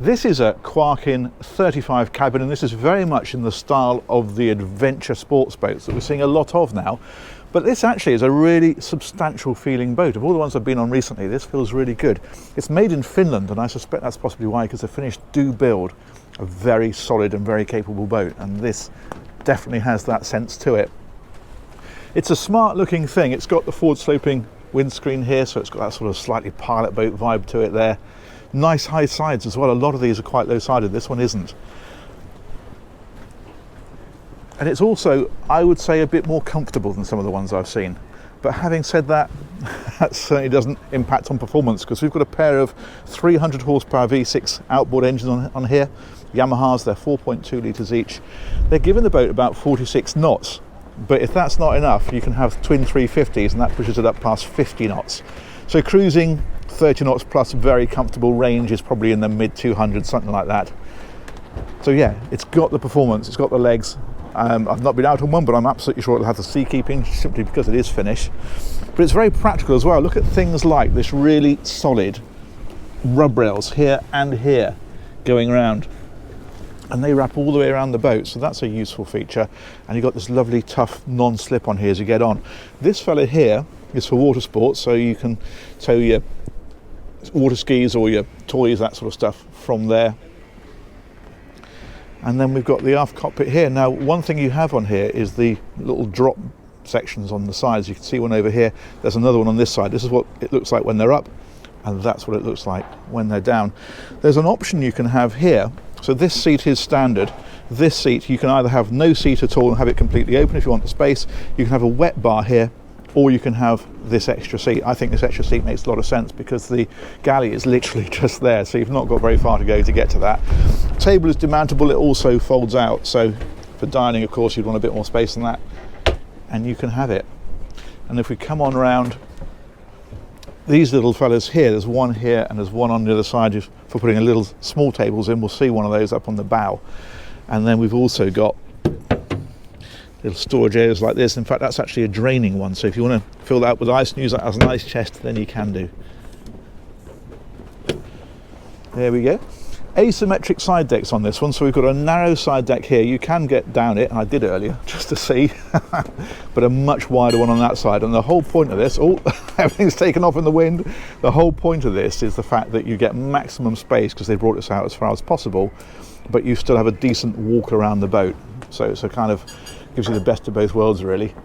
This is a Quarken 35 cabin, and this is very much in the style of the adventure sports boats that we're seeing a lot of now. But this actually is a really substantial feeling boat. Of all the ones I've been on recently, this feels really good. It's made in Finland, and I suspect that's possibly why, because the Finnish do build a very solid and very capable boat, and this definitely has that sense to it. It's a smart looking thing. It's got the forward sloping windscreen here, so it's got that sort of slightly pilot boat vibe to it there. Nice high sides as well. A lot of these are quite low sided, this one isn't. And it's also, I would say, a bit more comfortable than some of the ones I've seen. But having said that, that certainly doesn't impact on performance, because we've got a pair of 300 horsepower V6 outboard engines on here. Yamahas, they're 4.2 litres each. They're giving the boat about 46 knots. But if that's not enough, you can have twin 350s, and that pushes it up past 50 knots. So cruising 30 knots plus, very comfortable. Range is probably in the mid 200s, something like that. So yeah, it's got the performance, it's got the legs. I've not been out on one, but I'm absolutely sure it'll have the seakeeping, simply because it is Finnish. But it's very practical as well. Look at things like this really solid rub rails here and here going around, and they wrap all the way around the boat, so that's a useful feature. And you've got this lovely tough non-slip on here as you get on. This fella here is for water sports, so you can tow your water skis or your toys, that sort of stuff, from there. And then we've got the aft cockpit here. Now, one thing you have on here is the little drop sections on the sides. You can see one over here. There's another one on this side. This is what it looks like when they're up, and that's what it looks like when they're down. There's an option you can have here. So this seat is standard. This seat, you can either have no seat at all and have it completely open if you want the space. You can have a wet bar here, or you can have this extra seat. I think this extra seat makes a lot of sense because the galley is literally just there, so you've not got very far to go to get to that. Table is demountable, it also folds out, so for dining, of course, you'd want a bit more space than that, and you can have it. And if we come on around these little fellas here, there's one here and there's one on the other side for putting a little small tables in. We'll see one of those up on the bow. And then we've also got little storage areas like this. In fact, that's actually a draining one, so if you want to fill that up with ice and use that as an ice chest, then you can do. There we go. Asymmetric side decks on this one, so we've got a narrow side deck here. You can get down it, and I did earlier just to see, but a much wider one on that side. And the whole point of this, everything's taken off in the wind. The whole point of this is the fact that you get maximum space, because they brought this out as far as possible, but you still have a decent walk around the boat. So kind of gives you the best of both worlds, really.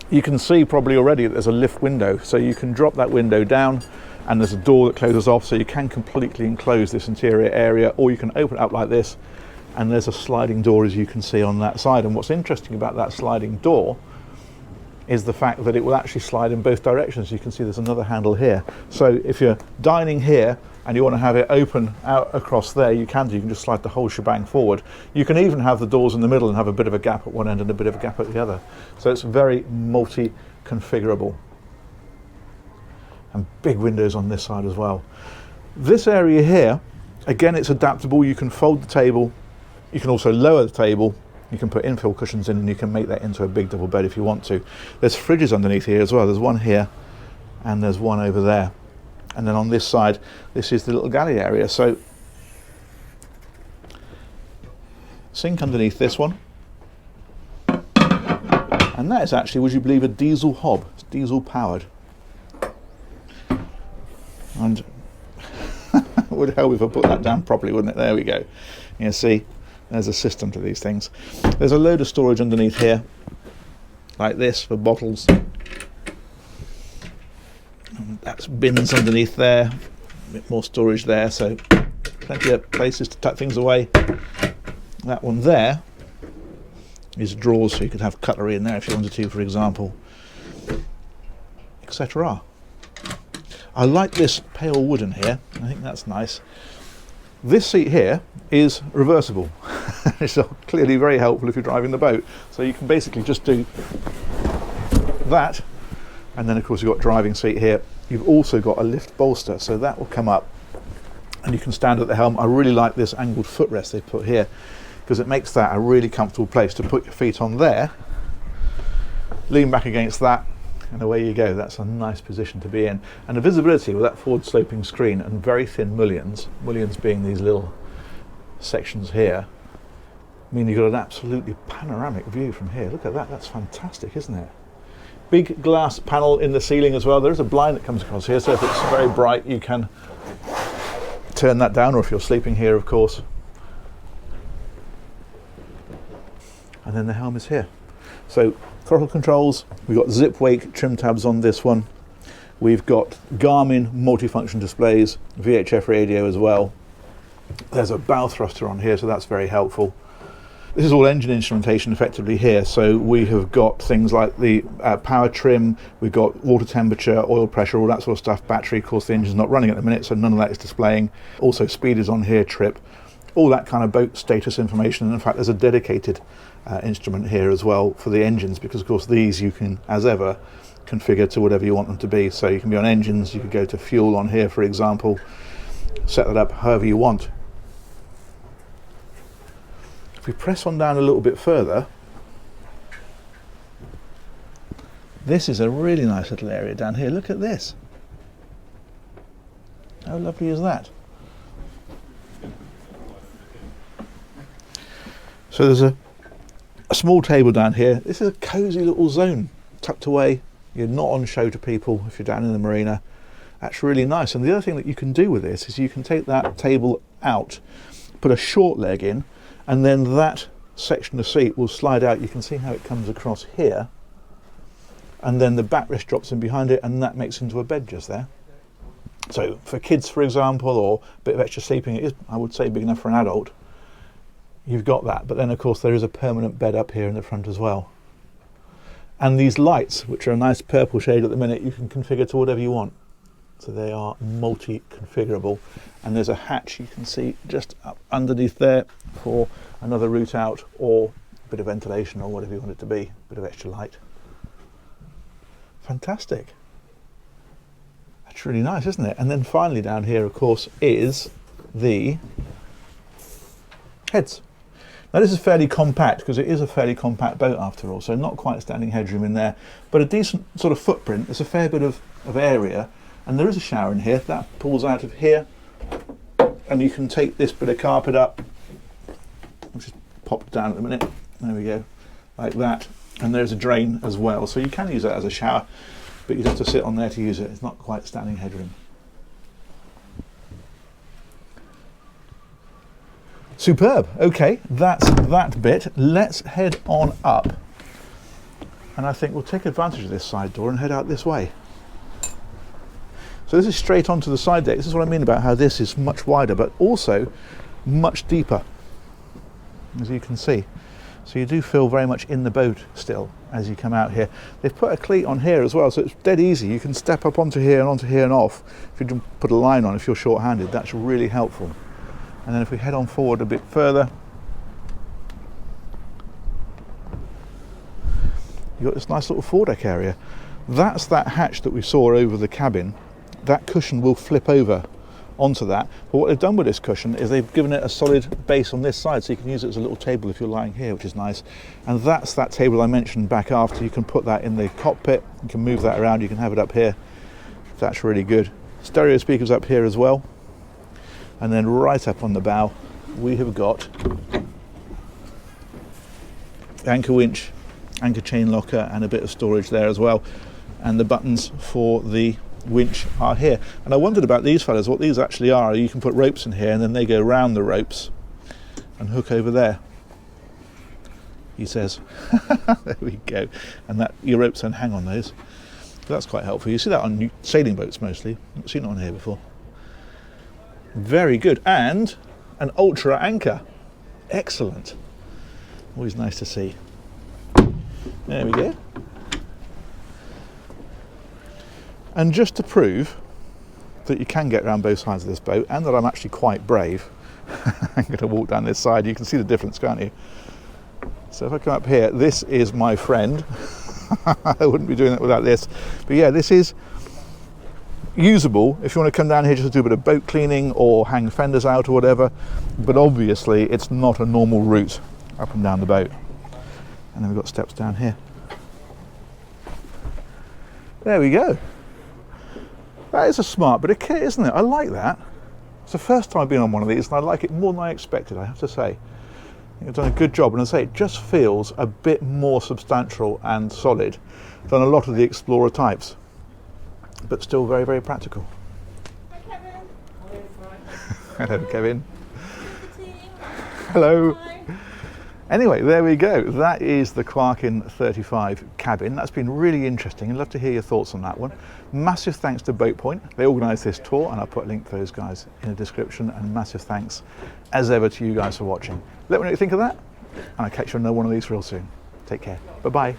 You can see probably already that there's a lift window, so you can drop that window down, and there's a door that closes off, so you can completely enclose this interior area, or you can open it up like this, and there's a sliding door, as you can see on that side. And what's interesting about that sliding door is the fact that it will actually slide in both directions. You can see there's another handle here, so if you're dining here and you want to have it open out across there, you can do. You can just slide the whole shebang forward. You can even have the doors in the middle and have a bit of a gap at one end and a bit of a gap at the other, so it's very multi-configurable. And big windows on this side as well. This area here, again, it's adaptable. You can fold the table, you can also lower the table, you can put infill cushions in, and you can make that into a big double bed if you want to. There's fridges underneath here as well. There's one here and there's one over there. And then on this side, this is the little galley area. So sink underneath this one. And that is actually, would you believe, a diesel hob. It's diesel powered. And it would help if I put that down properly, wouldn't it? There we go. You see, there's a system to these things. There's a load of storage underneath here, like this, for bottles. And that's bins underneath there, a bit more storage there, so plenty of places to tuck things away. That one there is drawers, so you could have cutlery in there if you wanted to, for example, etc. I like this pale wooden here. I think that's nice. This seat here is reversible. It's clearly very helpful if you're driving the boat. So you can basically just do that, and then of course you've got driving seat here. You've also got a lift bolster, so that will come up and you can stand at the helm. I really like this angled footrest they put here, because it makes that a really comfortable place to put your feet on there, lean back against that, and away you go. That's a nice position to be in. And the visibility with that forward sloping screen and very thin mullions being these little sections here, mean you've got an absolutely panoramic view from here. Look at that, that's fantastic, isn't it? Big glass panel in the ceiling as well. There's a blind that comes across here, so if it's very bright you can turn that down, or if you're sleeping here, of course. And then the helm is here. So throttle controls, we've got zip wake trim tabs on this one. We've got Garmin multifunction displays, VHF radio as well. There's a bow thruster on here, so that's very helpful. This is all engine instrumentation effectively here, so we have got things like the power trim, we've got water temperature, oil pressure, all that sort of stuff. Battery, of course the engine's not running at the minute, so none of that is displaying. Also speed is on here, trip, all that kind of boat status information. And in fact there's a dedicated instrument here as well for the engines, because of course these you can, as ever, configure to whatever you want them to be. So you can be on engines, you could go to fuel on here for example, set that up however you want. If we press on down a little bit further, this is a really nice little area down here. Look at this. How lovely is that? So there's a small table down here. This is a cosy little zone tucked away. You're not on show to people if you're down in the marina. That's really nice. And the other thing that you can do with this is you can take that table out, put a short leg in, and then that section of seat will slide out. You can see how it comes across here, and then the backrest drops in behind it, and that makes into a bed just there. So for kids, for example, or a bit of extra sleeping, it is, I would say, big enough for an adult. You've got that, but then of course there is a permanent bed up here in the front as well. And these lights, which are a nice purple shade at the minute, you can configure to whatever you want. So they are multi-configurable, and there's a hatch you can see just up underneath there for another route out, or a bit of ventilation, or whatever you want it to be, a bit of extra light. Fantastic. That's really nice, isn't it? And then finally down here, of course, is the heads. Now this is fairly compact, because it is a fairly compact boat after all, so not quite standing headroom in there, but a decent sort of footprint. There's a fair bit of area. And there is a shower in here that pulls out of here, and you can take this bit of carpet up. I'll just pop it down at the minute. There we go, like that. And there's a drain as well, so you can use it as a shower, but you'd have to sit on there to use it. It's not quite standing headroom. Superb. Okay, that's that bit. Let's head on up, and I think we'll take advantage of this side door and head out this way. So this is straight onto the side deck. This is what I mean about how this is much wider, but also much deeper, as you can see. So you do feel very much in the boat still as you come out here. They've put a cleat on here as well, so it's dead easy. You can step up onto here and off. If you can put a line on, if you're short-handed, that's really helpful. And then if we head on forward a bit further, you've got this nice little foredeck area. That's that hatch that we saw over the cabin. That cushion will flip over onto that, but what they've done with this cushion is they've given it a solid base on this side, so you can use it as a little table if you're lying here, which is nice. And that's that table I mentioned back after. You can put that in the cockpit, you can move that around, you can have it up here. That's really good. Stereo speakers up here as well. And then right up on the bow we have got anchor winch, anchor chain locker, and a bit of storage there as well. And the buttons for the winch are here. And I wondered about these fellas, what these actually are. You can put ropes in here and then they go round the ropes and hook over there, he says. There we go. And that your ropes then hang on those. That's quite helpful. You see that on sailing boats mostly. I've seen it on here before. Very good. And an ultra anchor. Excellent. Always nice to see. There we go. And just to prove that you can get around both sides of this boat, and that I'm actually quite brave, I'm going to walk down this side. You can see the difference, can't you? So if I come up here, this is my friend. I wouldn't be doing that without this. But yeah, this is usable if you want to come down here just to do a bit of boat cleaning or hang fenders out or whatever. But obviously it's not a normal route up and down the boat. And then we've got steps down here. There we go. That is a smart bit of kit, isn't it? I like that. It's the first time I've been on one of these, and I like it more than I expected, I have to say. You've done a good job, and as I say, it just feels a bit more substantial and solid than a lot of the Explorer types, but still very, very practical. Hi, Kevin. Hello, Kevin. Hello. Hi. Anyway, there we go. That is the Quarken 35 cabin. That's been really interesting. I'd love to hear your thoughts on that one. Massive thanks to Boat Point. They organised this tour, and I'll put a link to those guys in the description. And massive thanks, as ever, to you guys for watching. Let me know what you think of that, and I'll catch you on another one of these real soon. Take care. Bye-bye.